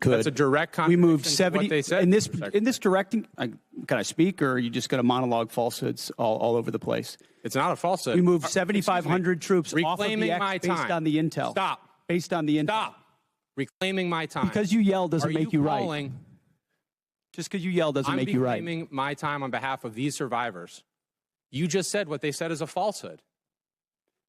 That's a direct contradiction We moved to 70 what they said. in this directing. Can I speak, or are you just going to monologue falsehoods all over the place? It's not a falsehood. We moved 7,500 troops off of the Reclaiming X my based time. on the intel. Stop. Based on the intel. Stop. Reclaiming my time. Because you yell doesn't make you right. calling? Just because you yell doesn't make you right. I'm reclaiming my time on behalf of these survivors. You just said what they said is a falsehood.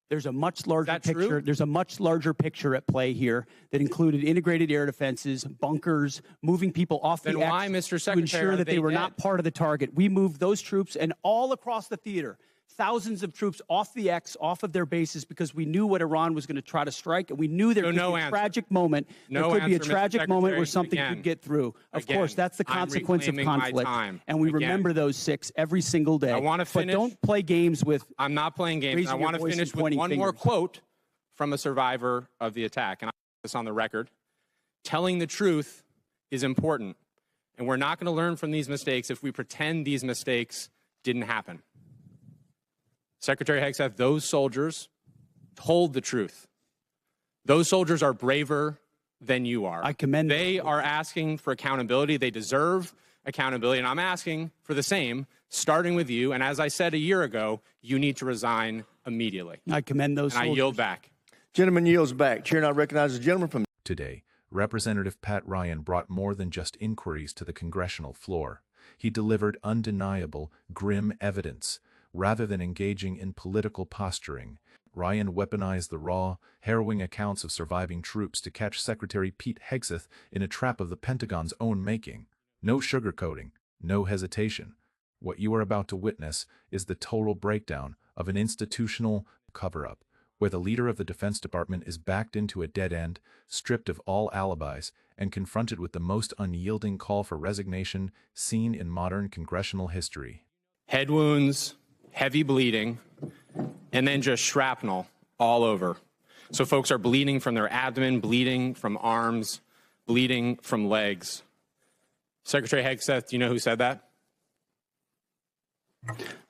There's a much larger picture. True? There's a much larger picture at play here that included integrated air defenses, bunkers, moving people off Then the why, X Mr. to Secretary, ensure are that they were dead? not part of the target. We moved those troops and all across the theater, thousands of troops off the X, off of their bases, because we knew what Iran was going to try to strike, and we knew there could be a tragic moment. There could be a tragic moment where something could get through. Of course, that's the consequence of conflict, and we remember those 6 every single day. I want to finish. But don't play games with. I'm not playing games. I want to finish with one more quote from a survivor of the attack, and I put this on the record. Telling the truth is important, and we're not going to learn from these mistakes if we pretend these mistakes didn't happen. Secretary Hegseth, those soldiers told the truth. Those soldiers are braver than you are. I commend them. They are asking for accountability. They deserve accountability, and I'm asking for the same, starting with you. And as I said a year ago, you need to resign immediately. I commend those soldiers. I yield back. Gentleman yields back. Chair now recognizes the gentleman from Today, Representative Pat Ryan brought more than just inquiries to the congressional floor. He delivered undeniable, grim evidence. Rather than engaging in political posturing, Ryan weaponized the raw, harrowing accounts of surviving troops to catch Secretary Pete Hegseth in a trap of the Pentagon's own making. No sugarcoating, no hesitation. What you are about to witness is the total breakdown of an institutional cover-up, where the leader of the Defense Department is backed into a dead end, stripped of all alibis, and confronted with the most unyielding call for resignation seen in modern congressional history. Head wounds, heavy bleeding, and then just shrapnel all over. So folks are bleeding from their abdomen, bleeding from arms, bleeding from legs. Secretary Hegseth, do you know who said that?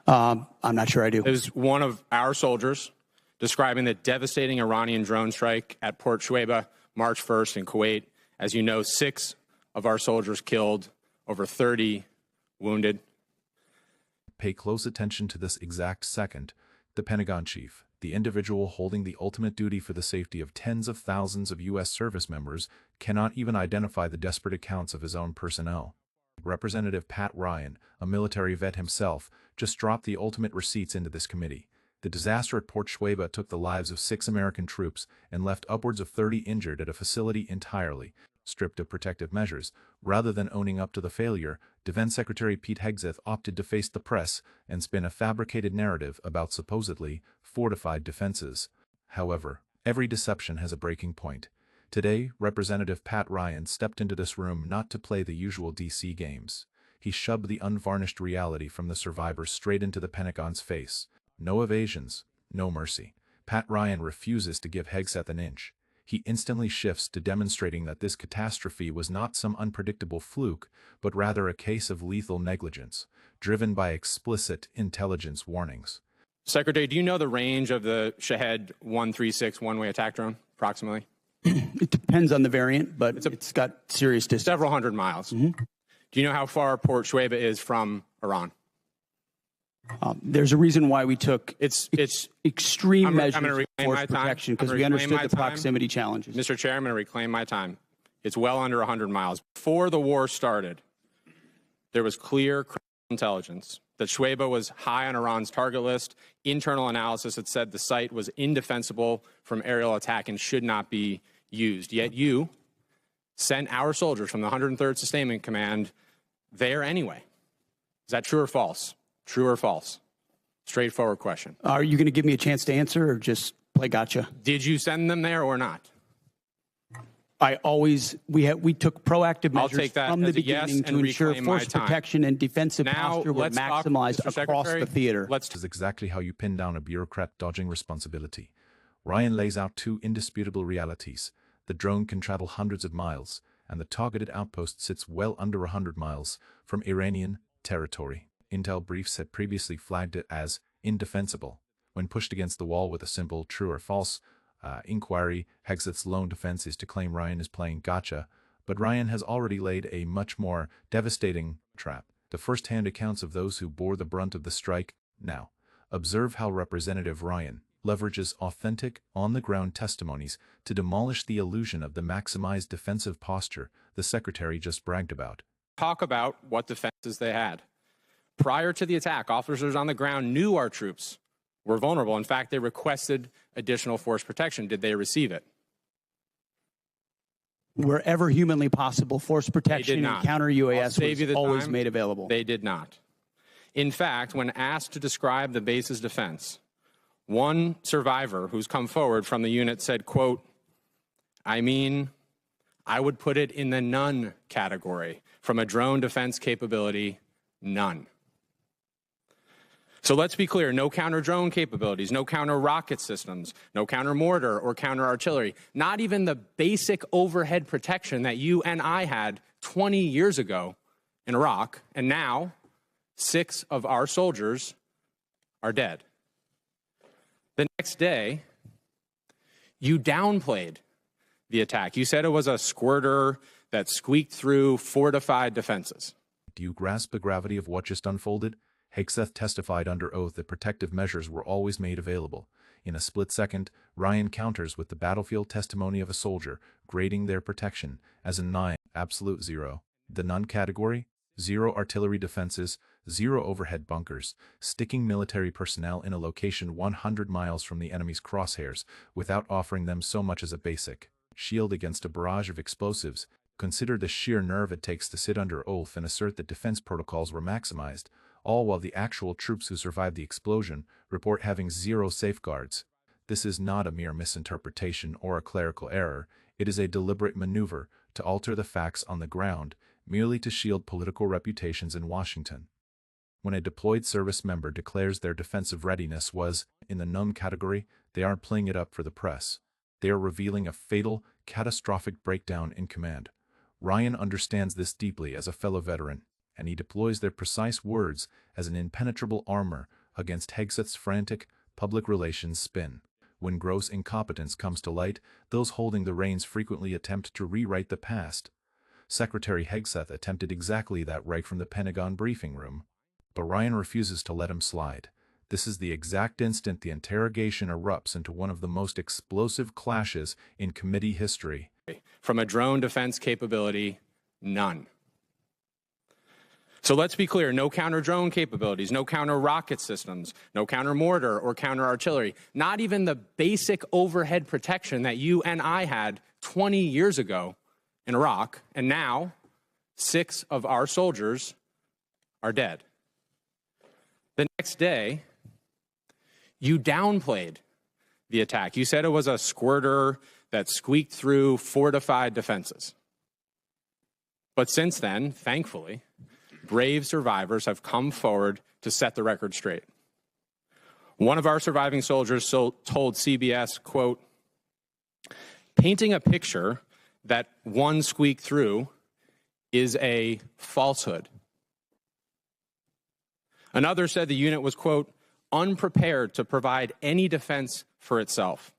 I'm not sure I do. It was one of our soldiers describing the devastating Iranian drone strike at Port Shuaibah, March 1st in Kuwait. As you know, 6 of our soldiers killed, over 30 wounded. Pay close attention to this exact second. The Pentagon chief, the individual holding the ultimate duty for the safety of tens of thousands of U.S. service members, cannot even identify the desperate accounts of his own personnel. Representative Pat Ryan, a military vet himself, just dropped the ultimate receipts into this committee. The disaster at Port Shuaibah took the lives of 6 American troops and left upwards of 30 injured at a facility entirely stripped of protective measures. Rather than owning up to the failure, Defense Secretary Pete Hegseth opted to face the press and spin a fabricated narrative about supposedly fortified defenses. However, every deception has a breaking point. Today, Representative Pat Ryan stepped into this room not to play the usual DC games. He shoved the unvarnished reality from the survivors straight into the Pentagon's face. No evasions, no mercy. Pat Ryan refuses to give Hegseth an inch. He instantly shifts to demonstrating that this catastrophe was not some unpredictable fluke, but rather a case of lethal negligence, driven by explicit intelligence warnings. Secretary, do you know the range of the Shahed 136 one-way attack drone, approximately? It depends on the variant, but it's got serious distance. Several hundred miles. Do you know how far Port Shuaibah is from Iran? There's a reason why we took extreme measures I'm of force protection, because we understood the proximity challenges. Mr. Chair, I'm going to reclaim my time. It's well under 100 miles. Before the war started, there was clear intelligence that Shuaibah was high on Iran's target list. Internal analysis had said the site was indefensible from aerial attack and should not be used. Yet you sent our soldiers from the 103rd Sustainment Command there anyway. Is that true or false? True or false? Straightforward question. Are you going to give me a chance to answer or just play gotcha? Did you send them there or not? We took proactive measures from the beginning to ensure force time. protection and defensive posture were maximized across the theater. This is exactly how you pin down a bureaucrat dodging responsibility. Ryan lays out 2 indisputable realities. The drone can travel hundreds of miles, and the targeted outpost sits well under 100 miles from Iranian territory. Intel briefs had previously flagged it as indefensible. When pushed against the wall with a simple true or false inquiry, Hegseth's lone defense is to claim Ryan is playing gotcha, But Ryan has already laid a much more devastating trap. The first-hand accounts of those who bore the brunt of the strike. Now, observe how Representative Ryan leverages authentic, on-the-ground testimonies to demolish the illusion of the maximized defensive posture the Secretary just bragged about. Talk about what defenses they had. Prior to the attack, officers on the ground knew our troops were vulnerable. In fact, they requested additional force protection. Did they receive it? Wherever humanly possible, force protection and counter UAS was always made available. They did not. In fact, when asked to describe the base's defense, one survivor who's come forward from the unit said, quote, I would put it in the none category. From a drone defense capability, none. So let's be clear, no counter-drone capabilities, no counter-rocket systems, no counter-mortar or counter-artillery, not even the basic overhead protection that you and I had 20 years ago in Iraq, and now 6 of our soldiers are dead. The next day, you downplayed the attack. You said it was a squirter that squeaked through fortified defenses. Do you grasp the gravity of what just unfolded? Hegseth testified under oath that protective measures were always made available. In a split second, Ryan counters with the battlefield testimony of a soldier, grading their protection as a 9, absolute 0. The none category? 0 artillery defenses, 0 overhead bunkers, sticking military personnel in a location 100 miles from the enemy's crosshairs without offering them so much as a basic shield against a barrage of explosives. Consider the sheer nerve it takes to sit under oath and assert that defense protocols were maximized, all while the actual troops who survived the explosion report having 0 safeguards. This is not a mere misinterpretation or a clerical error. It is a deliberate maneuver to alter the facts on the ground, merely to shield political reputations in Washington. When a deployed service member declares their defensive readiness was in the none category, they aren't playing it up for the press. They are revealing a fatal, catastrophic breakdown in command. Ryan understands this deeply as a fellow veteran, and he deploys their precise words as an impenetrable armor against Hegseth's frantic, public relations spin. When gross incompetence comes to light, those holding the reins frequently attempt to rewrite the past. Secretary Hegseth attempted exactly that right from the Pentagon briefing room. But Ryan refuses to let him slide. This is the exact instant the interrogation erupts into one of the most explosive clashes in committee history. From a drone defense capability, none. So let's be clear, no counter-drone capabilities, no counter-rocket systems, no counter-mortar or counter-artillery, not even the basic overhead protection that you and I had 20 years ago in Iraq, and now 6 of our soldiers are dead. The next day, you downplayed the attack. You said it was a squirter that squeaked through fortified defenses. But since then, thankfully, brave survivors have come forward to set the record straight. One of our surviving soldiers told CBS, quote, painting a picture that one squeaked through is a falsehood. Another said the unit was, quote, unprepared to provide any defense for itself.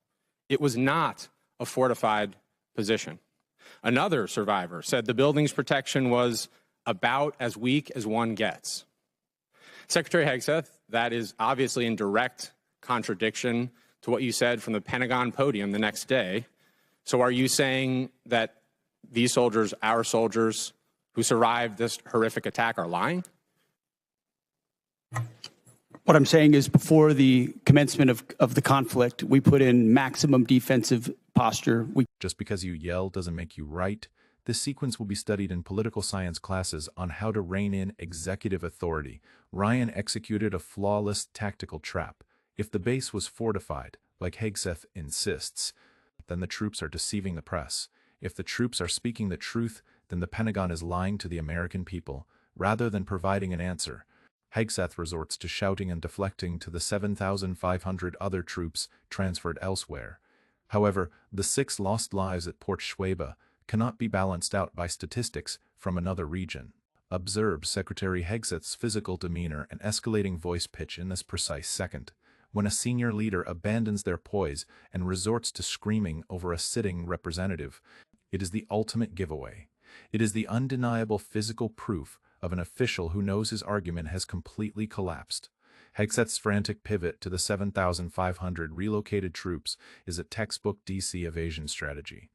It was not a fortified position. Another survivor said the building's protection was about as weak as one gets. Secretary Hegseth, that is obviously in direct contradiction to what you said from the Pentagon podium the next day. So are you saying that these soldiers, our soldiers who survived this horrific attack, are lying? What I'm saying is before the commencement of the conflict, we put in maximum defensive posture. Just because you yell doesn't make you right. This sequence will be studied in political science classes on how to rein in executive authority. Ryan executed a flawless tactical trap. If the base was fortified, like Hegseth insists, then the troops are deceiving the press. If the troops are speaking the truth, then the Pentagon is lying to the American people, rather than providing an answer. Hegseth resorts to shouting and deflecting to the 7,500 other troops transferred elsewhere. However, the 6 lost lives at Port Schwebe cannot be balanced out by statistics from another region. Observe Secretary Hegseth's physical demeanor and escalating voice pitch in this precise second. When a senior leader abandons their poise and resorts to screaming over a sitting representative, it is the ultimate giveaway. It is the undeniable physical proof of an official who knows his argument has completely collapsed. Hegseth's frantic pivot to the 7,500 relocated troops is a textbook DC evasion strategy.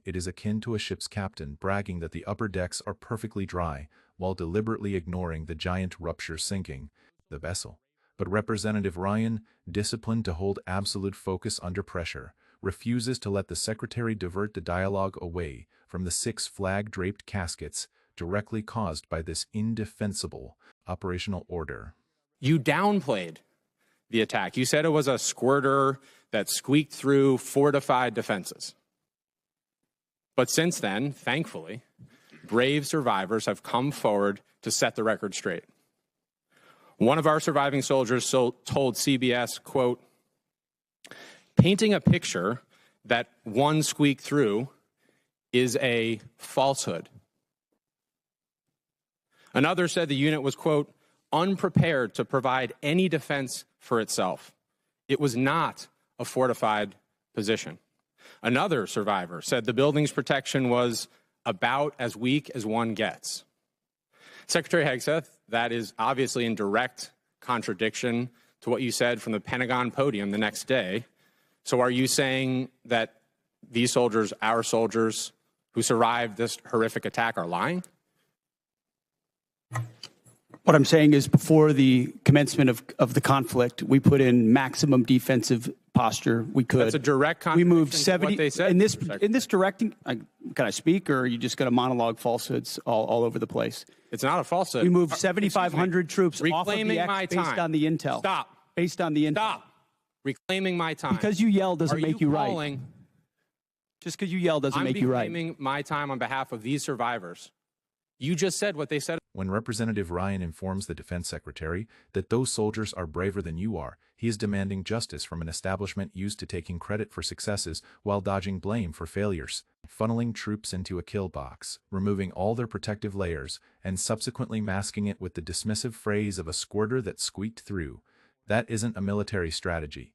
It is akin to a ship's captain bragging that the upper decks are perfectly dry while deliberately ignoring the giant rupture sinking the vessel. But Representative Ryan, disciplined to hold absolute focus under pressure, refuses to let the Secretary divert the dialogue away from the 6 flag-draped caskets directly caused by this indefensible operational order. You downplayed the attack. You said it was a squirter that squeaked through fortified defenses. But since then, thankfully, brave survivors have come forward to set the record straight. One of our surviving soldiers told CBS, quote, "Painting a picture that one squeaked through is a falsehood." Another said the unit was, quote, "unprepared to provide any defense for itself. It was not a fortified position." Another survivor said the building's protection was about as weak as one gets. Secretary Hegseth, that is obviously in direct contradiction to what you said from the Pentagon podium the next day. So are you saying that these soldiers, our soldiers who survived this horrific attack, are lying? What I'm saying is before the commencement of the conflict, we put in maximum defensive posture we could. That's a direct contradiction. We moved 70 what they said, in this directing. Can I speak, or are you just going to monologue falsehoods all over the place? It's not a falsehood. We moved 7,500 troops off of the X based on the intel. Stop. Based on the intel. Stop. Reclaiming my time. Because you yell doesn't make you right. Just because you yell doesn't make you right. I'm reclaiming my time on behalf of these survivors. You just said what they said. When Representative Ryan informs the Defense Secretary that those soldiers are braver than you are, he is demanding justice from an establishment used to taking credit for successes while dodging blame for failures, funneling troops into a kill box, removing all their protective layers, and subsequently masking it with the dismissive phrase of a squirter that squeaked through. That isn't a military strategy.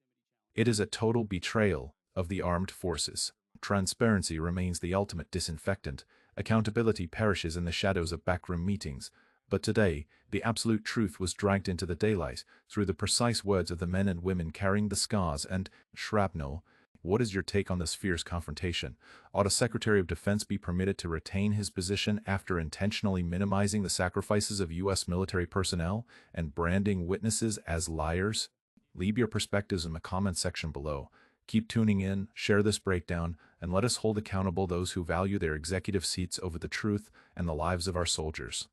It is a total betrayal of the armed forces. Transparency remains the ultimate disinfectant. Accountability perishes in the shadows of backroom meetings. But today, the absolute truth was dragged into the daylight through the precise words of the men and women carrying the scars and shrapnel. What is your take on this fierce confrontation? Ought a Secretary of Defense be permitted to retain his position after intentionally minimizing the sacrifices of U.S. military personnel and branding witnesses as liars? Leave your perspectives in the comment section below. Keep tuning in, share this breakdown, and let us hold accountable those who value their executive seats over the truth and the lives of our soldiers.